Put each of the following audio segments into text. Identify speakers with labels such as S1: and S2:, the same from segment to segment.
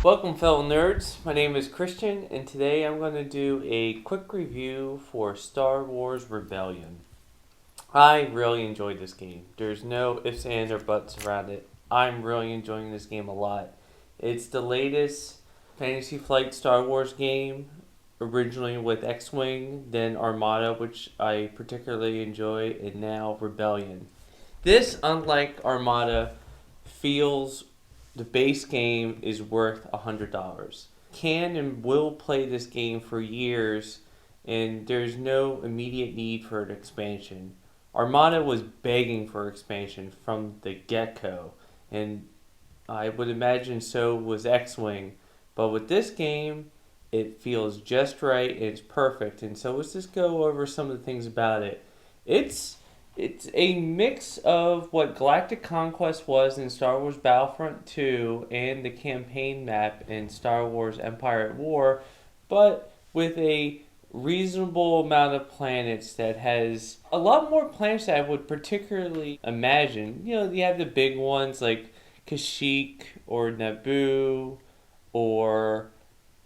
S1: Welcome, fellow nerds. My name is Christian, and today I'm going to do a quick review for Star Wars Rebellion. I really enjoyed this game. There's no ifs, ands, or buts around it. I'm really enjoying this game a lot. It's the latest Fantasy Flight Star Wars game, originally with X-Wing, then Armada, which I particularly enjoy, and now Rebellion. This, unlike Armada, feels the base game is worth $100. Can and will play this game for years, and there's no immediate need for an expansion. Armada was begging for expansion from the get-go, and I would imagine so was X-Wing. But with this game, it feels just right, it's perfect. And so let's just go over some of the things about it. It's it's a mix of what Galactic Conquest was in Star Wars Battlefront 2 and the campaign map in Star Wars Empire at War, but with a reasonable amount of planets that has a lot more planets that I would particularly imagine. You know, you have the big ones like Kashyyyk or Naboo or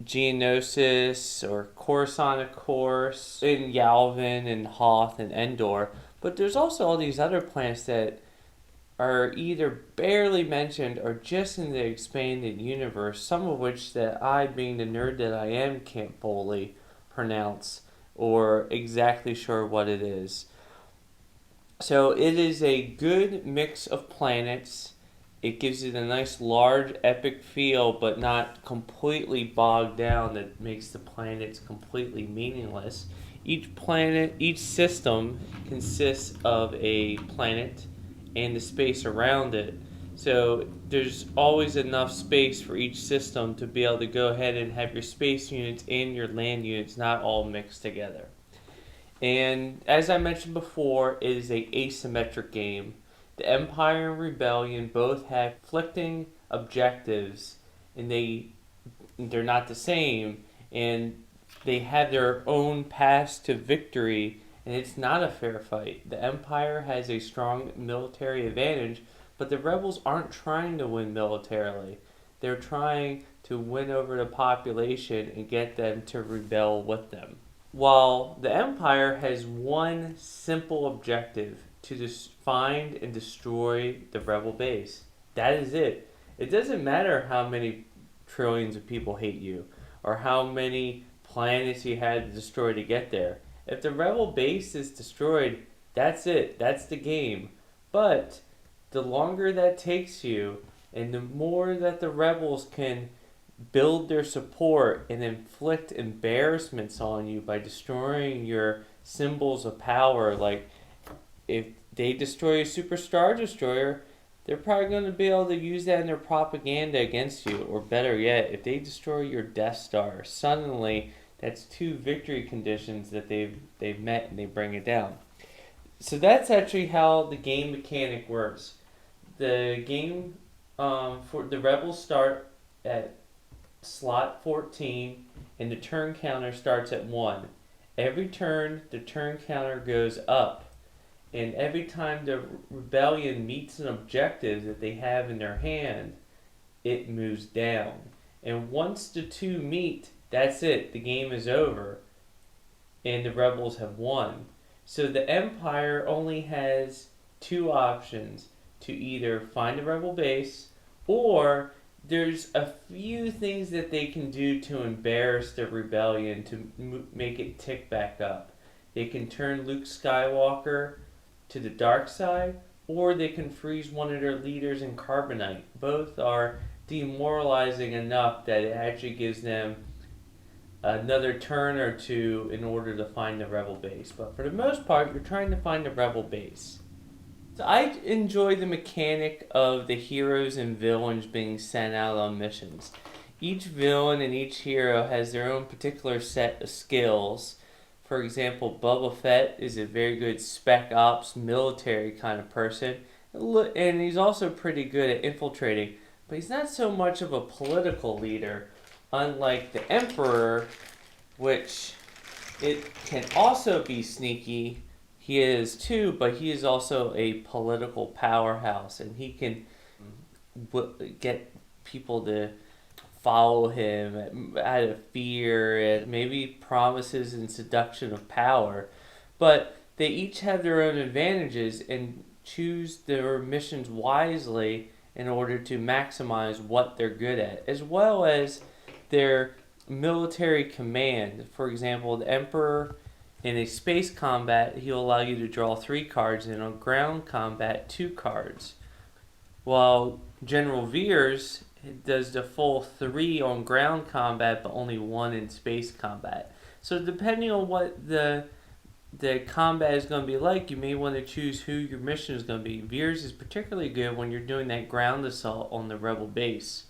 S1: Geonosis or Coruscant, of course, and Yavin and Hoth and Endor. But there's also all these other planets that are either barely mentioned or just in the expanded universe, some of which that I, being the nerd that I am, can't fully pronounce or exactly sure what it is. So it is a good mix of planets. It gives it a nice large epic feel, but not completely bogged down that makes the planets completely meaningless. Each system consists of a planet and the space around it. So there's always enough space for each system to be able to go ahead and have your space units and your land units not all mixed together. And as I mentioned before, it is a asymmetric game. The Empire and Rebellion both have conflicting objectives, and they're not the same, and they have their own paths to victory, and it's not a fair fight. The Empire has a strong military advantage, but the rebels aren't trying to win militarily. They're trying to win over the population and get them to rebel with them. While the Empire has one simple objective to find and destroy the rebel base. That is it. It doesn't matter how many trillions of people hate you or how many planets you had to destroy to get there. If the rebel base is destroyed, that's it. That's the game. But the longer that takes you and the more that the rebels can build their support and inflict embarrassments on you by destroying your symbols of power, like if they destroy a superstar destroyer, they're probably going to be able to use that in their propaganda against you. Or better yet, if they destroy your Death Star, suddenly that's two victory conditions that they've met and they bring it down. So that's actually how the game mechanic works. The game for the rebels start at slot 14 and the turn counter starts at 1. Every turn the turn counter goes up, and every time the rebellion meets an objective that they have in their hand, it moves down. And once the two meet, that's it. The game is over, and the rebels have won. So the Empire only has two options: to either find a rebel base, or there's a few things that they can do to embarrass the rebellion to make it tick back up. They can turn Luke Skywalker to the dark side, or they can freeze one of their leaders in carbonite. Both are demoralizing enough that it actually gives them another turn or two in order to find the rebel base. But for the most part, you're trying to find the rebel base. So I enjoy the mechanic of the heroes and villains being sent out on missions. Each villain and each hero has their own particular set of skills. For example, Boba Fett is a very good spec ops military kind of person, and he's also pretty good at infiltrating, but he's not so much of a political leader, unlike the Emperor, which it can also be sneaky. He is too, but he is also a political powerhouse, and he can get people to follow him out of fear and maybe promises and seduction of power. But they each have their own advantages and choose their missions wisely in order to maximize what they're good at, as well as their military command. For example, the Emperor in a space combat, he'll allow you to draw 3 cards, and on ground combat, 2 cards. While General Veers does the full 3 on ground combat, but only 1 in space combat. So depending on what the combat is going to be like, you may want to choose who your mission is going to be. Veers is particularly good when you're doing that ground assault on the rebel base,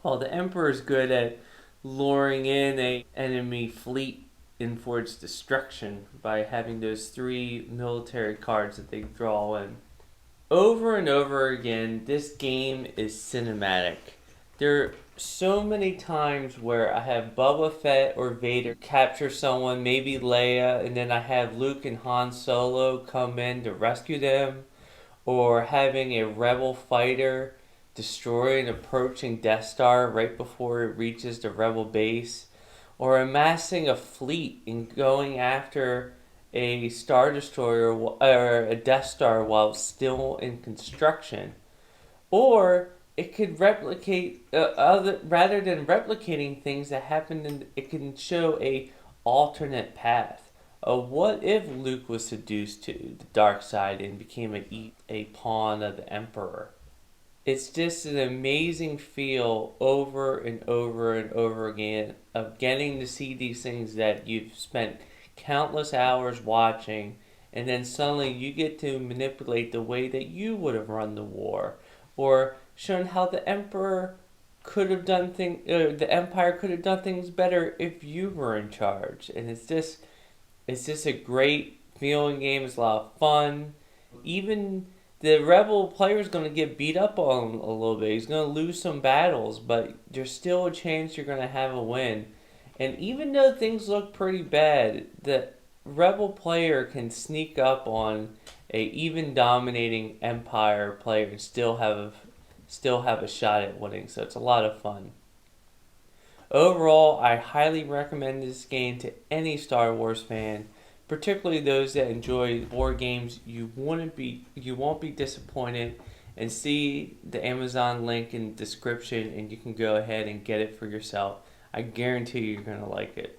S1: while the Emperor is good at luring in a enemy fleet in for its destruction by having those 3 military cards that they draw in. Over and over again, this game is cinematic. There are so many times where I have Boba Fett or Vader capture someone, maybe Leia, and then I have Luke and Han Solo come in to rescue them, or having a rebel fighter destroy an approaching Death Star right before it reaches the rebel base, or amassing a fleet and going after a Star Destroyer or a Death Star while still in construction. Or it could replicate rather than replicating things that happened it can show a alternate path. What if Luke was seduced to the dark side and became a pawn of the Emperor? It's just an amazing feel over and over and over again of getting to see these things that you've spent countless hours watching, and then suddenly you get to manipulate the way that you would have run the war, or shown how the Emperor could have done the Empire could have done things better if you were in charge. And it's just a great feeling game. It's a lot of fun. Even the rebel player is going to get beat up on a little bit. He's going to lose some battles, but there's still a chance you're going to have a win. And even though things look pretty bad, the rebel player can sneak up on a even dominating Empire player and still have a shot at winning. So it's a lot of fun. Overall, I highly recommend this game to any Star Wars fan, particularly those that enjoy board games. You won't be disappointed, and see the Amazon link in the description and you can go ahead and get it for yourself. I guarantee you're going to like it.